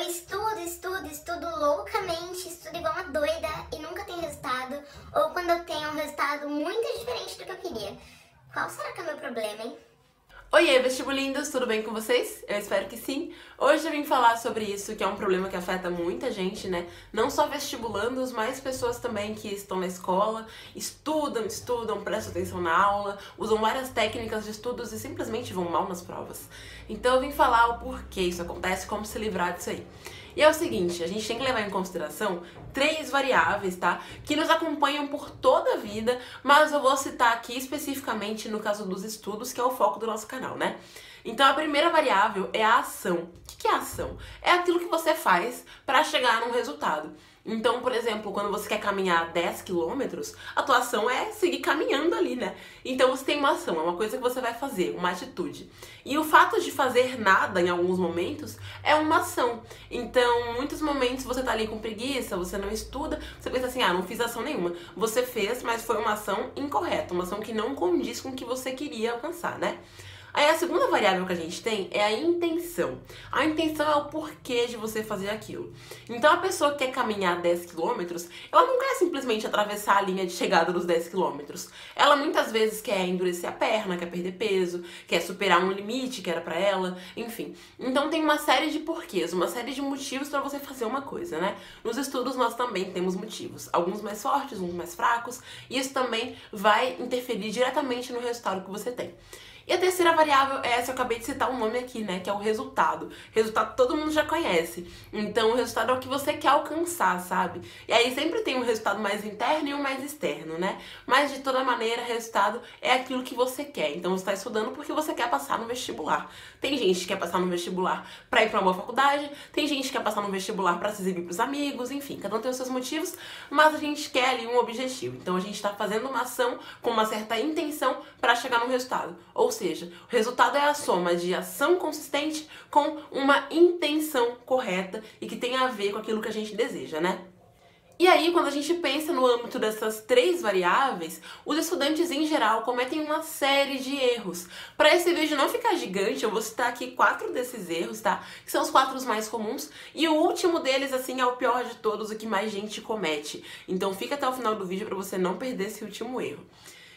estudo loucamente, estudo igual uma doida e nunca tenho resultado, ou quando eu tenho um resultado muito diferente do que eu queria. Qual será que é o meu problema, hein? Oiê, vestibulindos, tudo bem com vocês? Eu espero que sim. Hoje eu vim falar sobre isso, que é um problema que afeta muita gente, né? Não só vestibulandos, mas pessoas também que estão na escola, estudam, prestam atenção na aula, usam várias técnicas de estudos e simplesmente vão mal nas provas. Então eu vim falar o porquê isso acontece, como se livrar disso aí. E é o seguinte, a gente tem que levar em consideração 3 variáveis, tá? Que nos acompanham por toda a vida, mas eu vou citar aqui especificamente no caso dos estudos, que é o foco do nosso canal, né? Então a primeira variável é a ação. O que é a ação? É aquilo que você faz para chegar num resultado. Então, por exemplo, quando você quer caminhar 10 quilômetros, a tua ação é seguir caminhando ali, né? Então você tem uma ação, é uma coisa que você vai fazer, uma atitude. E o fato de fazer nada em alguns momentos é uma ação. Então, muitos momentos você tá ali com preguiça, você não estuda, você pensa assim, não fiz ação nenhuma. Você fez, mas foi uma ação incorreta, uma ação que não condiz com o que você queria alcançar, né? Aí a segunda variável que a gente tem é a intenção. A intenção é o porquê de você fazer aquilo. Então a pessoa que quer caminhar 10 quilômetros, ela não quer simplesmente atravessar a linha de chegada dos 10 quilômetros. Ela muitas vezes quer endurecer a perna, quer perder peso, quer superar um limite que era pra ela, enfim. Então tem uma série de porquês, uma série de motivos pra você fazer uma coisa, né? Nos estudos nós também temos motivos, alguns mais fortes, uns mais fracos, e isso também vai interferir diretamente no resultado que você tem. E a terceira variável é essa, eu acabei de citar o nome aqui, né, que é o resultado. Resultado todo mundo já conhece. Então o resultado é o que você quer alcançar, sabe? E aí sempre tem um resultado mais interno e um mais externo, né? Mas de toda maneira, resultado é aquilo que você quer. Então você está estudando porque você quer passar no vestibular. Tem gente que quer passar no vestibular pra ir pra uma boa faculdade, tem gente que quer passar no vestibular pra se exibir pros amigos, enfim, cada um tem os seus motivos, mas a gente quer ali um objetivo. Então a gente tá fazendo uma ação com uma certa intenção pra chegar no resultado. Ou seja, o resultado é a soma de ação consistente com uma intenção correta e que tem a ver com aquilo que a gente deseja, né? E aí, quando a gente pensa no âmbito dessas 3 variáveis, os estudantes em geral cometem uma série de erros. Para esse vídeo não ficar gigante, eu vou citar aqui 4 desses erros, tá? Que são os 4 mais comuns. E o último deles, assim, é o pior de todos, o que mais gente comete. Então fica até o final do vídeo para você não perder esse último erro.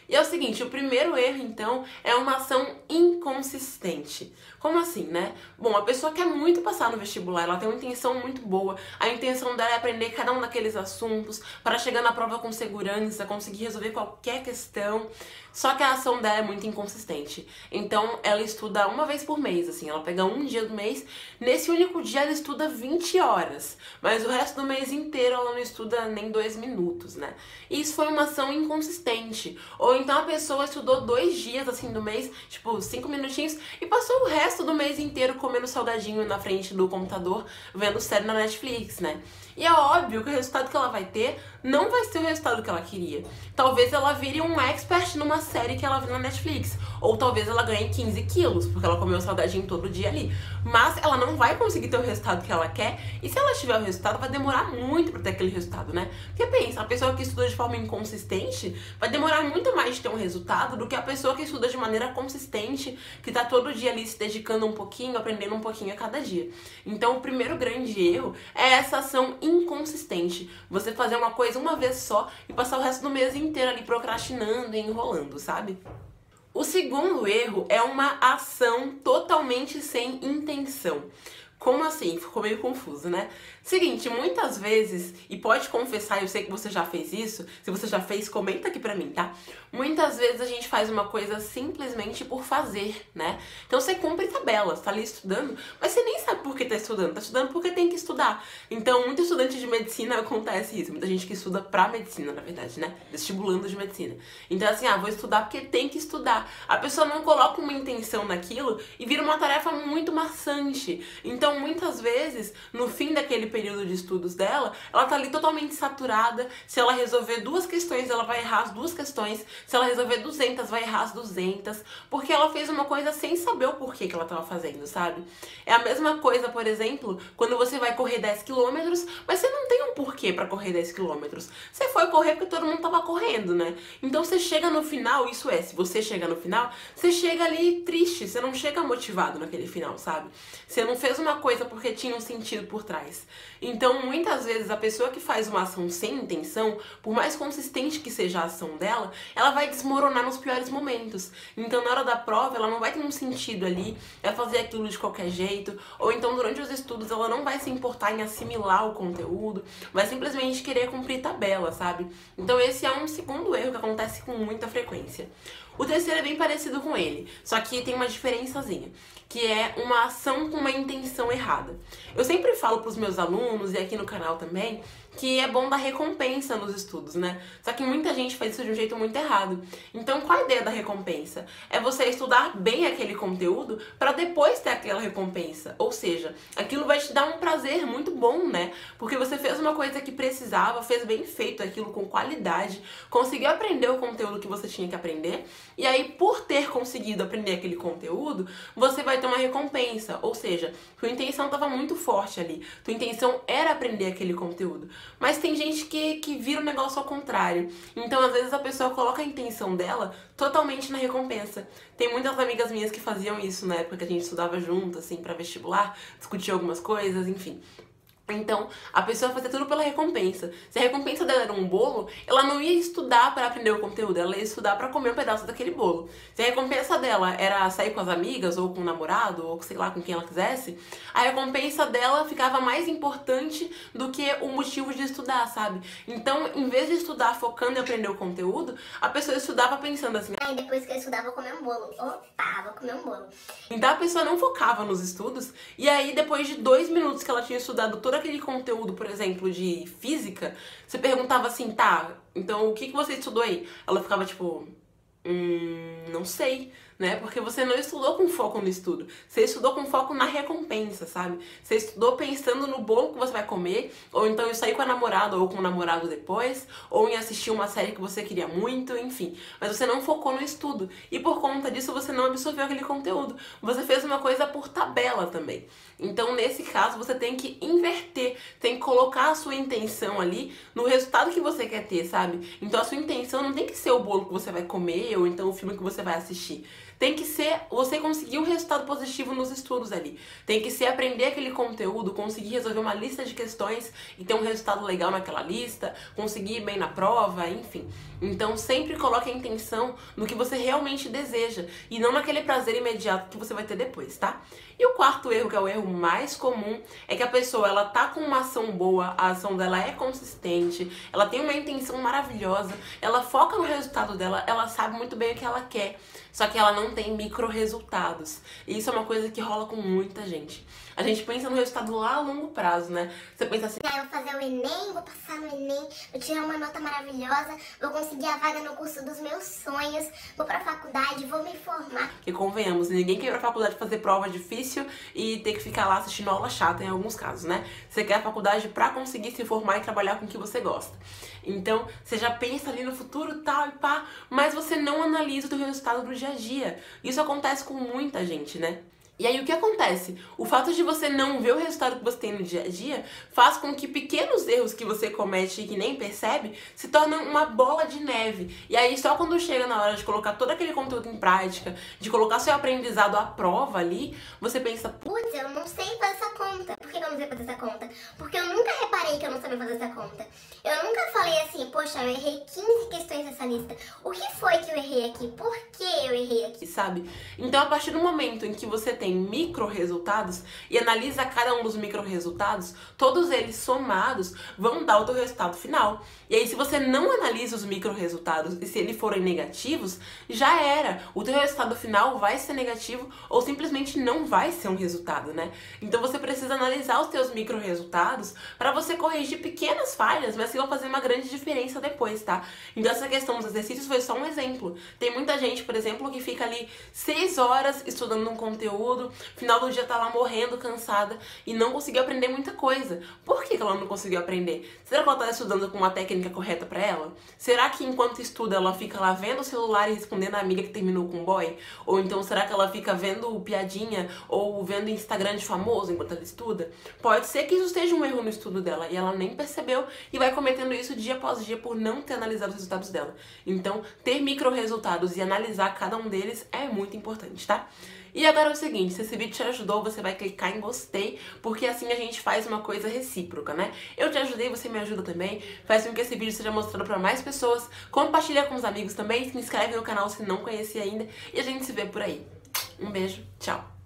E é o seguinte, o primeiro erro, então, é uma ação inconsistente. Como assim, né? Bom, a pessoa quer muito passar no vestibular, ela tem uma intenção muito boa. A intenção dela é aprender cada um daqueles assuntos para chegar na prova com segurança, conseguir resolver qualquer questão. Só que a ação dela é muito inconsistente. Então, ela estuda uma vez por mês, assim. Ela pega um dia do mês, nesse único dia ela estuda 20 horas. Mas o resto do mês inteiro ela não estuda nem 2 minutos, né? E isso foi uma ação inconsistente. Ou então a pessoa estudou 2 dias, assim, do mês, tipo, 5 minutinhos, e passou o resto do mês inteiro comendo salgadinho na frente do computador, vendo série na Netflix, né? E é óbvio que o resultado que ela vai ter não vai ser o resultado que ela queria. Talvez ela vire um expert numa série que ela viu na Netflix. Ou talvez ela ganhe 15 quilos, porque ela comeu salgadinho todo dia ali. Mas ela não vai conseguir ter o resultado que ela quer. E se ela tiver o resultado, vai demorar muito pra ter aquele resultado, né? Porque pensa, a pessoa que estuda de forma inconsistente vai demorar muito mais de ter um resultado do que a pessoa que estuda de maneira consistente, que tá todo dia ali se dedicando um pouquinho, aprendendo um pouquinho a cada dia. Então o primeiro grande erro é essa ação inconsistente. Você fazer uma coisa uma vez só e passar o resto do mês inteiro ali procrastinando e enrolando, sabe? O segundo erro é uma ação totalmente sem intenção. Como assim? Ficou meio confuso, né? Seguinte, muitas vezes, e pode confessar, eu sei que você já fez isso, se você já fez, comenta aqui pra mim, tá? Muitas vezes a gente faz uma coisa simplesmente por fazer, né? Então você cumpre tabelas, tá ali estudando, mas você nem sabe por que tá estudando porque tem que estudar. Então, muito estudante de medicina acontece isso, muita gente que estuda pra medicina, na verdade, né? Vestibulando de medicina. Então, assim, vou estudar porque tem que estudar. A pessoa não coloca uma intenção naquilo e vira uma tarefa muito maçante. Então, muitas vezes, no fim daquele período de estudos dela, ela tá ali totalmente saturada. Se ela resolver 2 questões, ela vai errar as 2 questões. Se ela resolver 200, vai errar as 200. Porque ela fez uma coisa sem saber o porquê que ela tava fazendo, sabe? É a mesma coisa, por exemplo, quando você vai correr 10 quilômetros, mas você não tem um porquê pra correr 10 quilômetros. Você foi correr porque todo mundo tava correndo, né? Então você chega no final, isso é, se você chega no final, você chega ali triste, você não chega motivado naquele final, sabe? Você não fez uma coisa porque tinha um sentido por trás. Então, muitas vezes, a pessoa que faz uma ação sem intenção, por mais consistente que seja a ação dela, ela vai desmoronar nos piores momentos. Então, na hora da prova, ela não vai ter um sentido ali, é fazer aquilo de qualquer jeito, ou então, durante os estudos, ela não vai se importar em assimilar o conteúdo, vai simplesmente querer cumprir tabela, sabe? Então, esse é um segundo erro que acontece com muita frequência. O terceiro é bem parecido com ele, só que tem uma diferençazinha, que é uma ação com uma intenção errada. Eu sempre falo pros meus alunos, e aqui no canal também, que é bom dar recompensa nos estudos, né? Só que muita gente faz isso de um jeito muito errado. Então, qual a ideia da recompensa? É você estudar bem aquele conteúdo para depois ter aquela recompensa. Ou seja, aquilo vai te dar um prazer muito bom, né? Porque você fez uma coisa que precisava, fez bem feito aquilo com qualidade, conseguiu aprender o conteúdo que você tinha que aprender, e aí, por ter conseguido aprender aquele conteúdo, você vai ter uma recompensa. Ou seja, sua intenção estava muito forte ali. Tua intenção era aprender aquele conteúdo. Mas tem gente que vira o negócio ao contrário. Então, às vezes, a pessoa coloca a intenção dela totalmente na recompensa. Tem muitas amigas minhas que faziam isso na época que a gente estudava junto, assim, pra vestibular, discutia algumas coisas, enfim. Então, a pessoa fazia tudo pela recompensa. Se a recompensa dela era um bolo, ela não ia estudar para aprender o conteúdo, ela ia estudar para comer um pedaço daquele bolo. Se a recompensa dela era sair com as amigas, ou com o namorado, ou sei lá, com quem ela quisesse, a recompensa dela ficava mais importante do que o motivo de estudar, sabe? Então, em vez de estudar focando em aprender o conteúdo, a pessoa estudava pensando assim... Aí depois que eu estudar, vou comer um bolo. Opa, vou comer um bolo. Então a pessoa não focava nos estudos, e aí depois de 2 minutos que ela tinha estudado todo aquele conteúdo, por exemplo, de física, você perguntava assim, tá, então o que você estudou aí? Ela ficava tipo, não sei, né? Porque você não estudou com foco no estudo, você estudou com foco na recompensa, sabe? Você estudou pensando no bolo que você vai comer, ou então em sair com a namorada ou com o namorado depois, ou em assistir uma série que você queria muito, enfim. Mas você não focou no estudo, e por conta disso você não absorveu aquele conteúdo. Você fez uma coisa por tabela também. Então, nesse caso, você tem que inverter, tem que colocar a sua intenção ali no resultado que você quer ter, sabe? Então, a sua intenção não tem que ser o bolo que você vai comer, ou então o filme que você vai assistir. Tem que ser você conseguir um resultado positivo nos estudos ali. Tem que ser aprender aquele conteúdo, conseguir resolver uma lista de questões e ter um resultado legal naquela lista, conseguir ir bem na prova, enfim. Então sempre coloque a intenção no que você realmente deseja e não naquele prazer imediato que você vai ter depois, tá? E o quarto erro, que é o erro mais comum, é que a pessoa, ela tá com uma ação boa, a ação dela é consistente, ela tem uma intenção maravilhosa, ela foca no resultado dela, ela sabe muito bem o que ela quer, só que ela não tem micro resultados. E isso é uma coisa que rola com muita gente. A gente pensa no resultado lá a longo prazo, né? Você pensa assim, eu vou fazer o Enem, vou passar no Enem, vou tirar uma nota maravilhosa, vou conseguir a vaga no curso dos meus sonhos, vou pra faculdade, vou me formar. Que convenhamos, ninguém quer ir pra faculdade fazer prova difícil e ter que ficar lá assistindo aula chata em alguns casos, né? Você quer a faculdade pra conseguir se formar e trabalhar com o que você gosta. Então, você já pensa ali no futuro, tal e pá, mas você não analisa o teu resultado do dia a dia. Isso acontece com muita gente, né? E aí o que acontece? O fato de você não ver o resultado que você tem no dia a dia faz com que pequenos erros que você comete e que nem percebe se tornem uma bola de neve. E aí só quando chega na hora de colocar todo aquele conteúdo em prática, de colocar seu aprendizado à prova ali, você pensa, putz, eu não sei fazer essa conta. Por que eu não sei fazer essa conta? Porque eu nunca reparei que eu não sabia fazer essa conta. Eu nunca falei assim, poxa, eu errei 15 questões nessa lista. O que foi que eu errei aqui? Por que eu errei aqui? Sabe? Então a partir do momento em que você tem micro resultados e analisa cada um dos micro resultados, todos eles somados vão dar o teu resultado final. E aí se você não analisa os micro resultados e se eles forem negativos, já era. O teu resultado final vai ser negativo ou simplesmente não vai ser um resultado, né? Então você precisa analisar os teus micro resultados para você corrigir pequenas falhas, mas que vão fazer uma grande grande diferença depois, tá? Então essa questão dos exercícios foi só um exemplo. Tem muita gente, por exemplo, que fica ali 6 horas estudando um conteúdo, final do dia tá lá morrendo, cansada, e não conseguiu aprender muita coisa. Por que ela não conseguiu aprender? Será que ela tá estudando com uma técnica correta pra ela? Será que enquanto estuda ela fica lá vendo o celular e respondendo a amiga que terminou com um boy? Ou então será que ela fica vendo piadinha ou vendo Instagram de famoso enquanto ela estuda? Pode ser que isso esteja um erro no estudo dela e ela nem percebeu e vai cometendo isso dia após dia por não ter analisado os resultados dela. Então, ter micro resultados e analisar cada um deles é muito importante, tá? E agora é o seguinte, se esse vídeo te ajudou, você vai clicar em gostei, porque assim a gente faz uma coisa recíproca, né? Eu te ajudei, você me ajuda também, faz com que esse vídeo seja mostrado para mais pessoas, compartilha com os amigos também, se inscreve no canal se não conhecia ainda, e a gente se vê por aí. Um beijo, tchau!